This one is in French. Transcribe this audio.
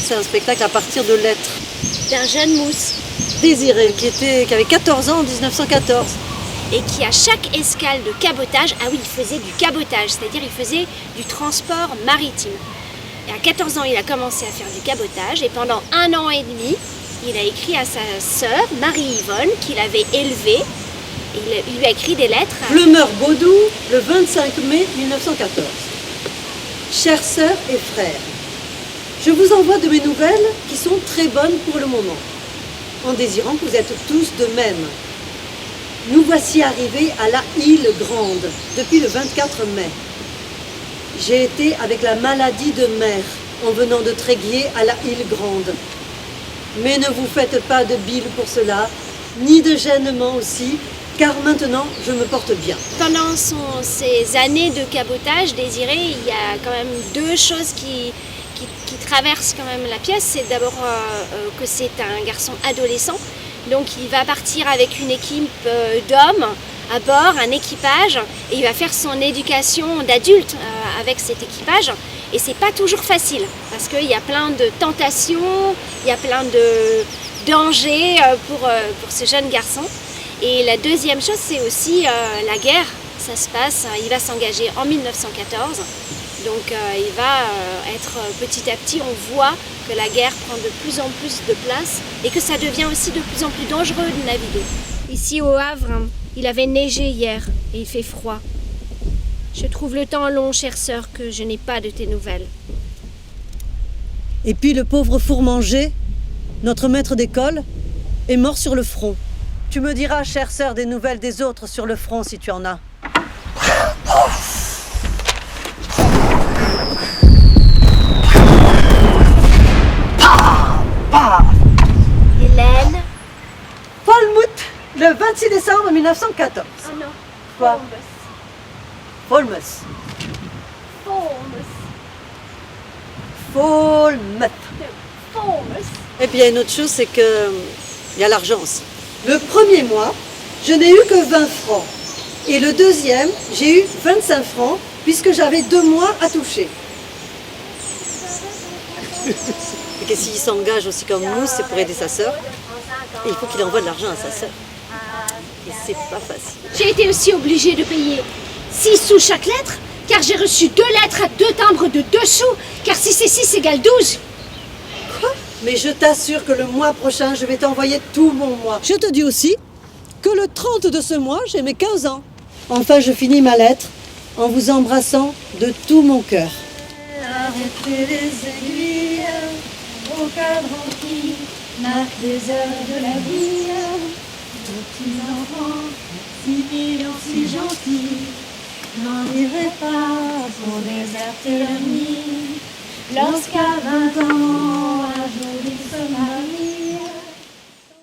commencé un spectacle à partir de lettres. D'un jeune mousse. Désiré, qui avait 14 ans en 1914. Et qui, à chaque escale de cabotage, ah oui, il faisait du cabotage, c'est-à-dire il faisait du transport maritime. Et à 14 ans, il a commencé à faire du cabotage et pendant 1 an et demi, il a écrit à sa sœur, Marie-Yvonne, qu'il avait élevée. Il lui a écrit des lettres. Pleumeur Baudou, le 25 mai 1914. Chères sœurs et frères, je vous envoie de mes nouvelles qui sont très bonnes pour le moment, en désirant que vous êtes tous de même. Nous voici arrivés à la Île Grande depuis le 24 mai. J'ai été avec la maladie de mer en venant de Tréguier à la Île Grande. Mais ne vous faites pas de bile pour cela, ni de gênement aussi, car maintenant je me porte bien. Pendant ces années de cabotage, Désiré, il y a quand même 2 choses qui traversent quand même la pièce. C'est d'abord que c'est un garçon adolescent, donc il va partir avec une équipe d'hommes à bord, un équipage, et il va faire son éducation d'adulte avec cet équipage. Et c'est pas toujours facile, parce qu'il y a plein de tentations, il y a plein de dangers pour ce jeune garçon. Et la deuxième chose, c'est aussi la guerre. Ça se passe, il va s'engager en 1914. Donc il va être petit à petit, on voit que la guerre prend de plus en plus de place et que ça devient aussi de plus en plus dangereux de naviguer. Ici au Havre, il avait neigé hier et il fait froid. Je trouve le temps long, chère sœur, que je n'ai pas de tes nouvelles. Et puis le pauvre Fourmanger, notre maître d'école, est mort sur le front. Tu me diras, chère sœur, des nouvelles des autres sur le front si tu en as. Hélène. Falmouth, le 26 décembre 1914. Oh non. Quoi? Falmouth. Falmouth. Et puis il y a une autre chose, c'est que il y a l'argent aussi. Le premier mois, je n'ai eu que 20 francs. Et le deuxième, j'ai eu 25 francs, puisque j'avais 2 mois à toucher. Et que s'il s'engage aussi comme mousse, c'est pour aider sa sœur. Et il faut qu'il envoie de l'argent à sa sœur. Et c'est pas facile. J'ai été aussi obligée de payer 6 sous chaque lettre, car j'ai reçu 2 lettres à 2 timbres de 2 sous, car 6 et 6 égale 12. Quoi? Mais je t'assure que le mois prochain, je vais t'envoyer tout mon mois. Je te dis aussi que le 30 de ce mois, j'ai mes 15 ans. Enfin, je finis ma lettre en vous embrassant de tout mon cœur. Arrêtez les aiguilles au cadran qui marque des heures de la vie. Vos petits enfants, si mignons, si gentils, n'en irez pas pour déserter leur nid. Lorsqu'à 20 ans,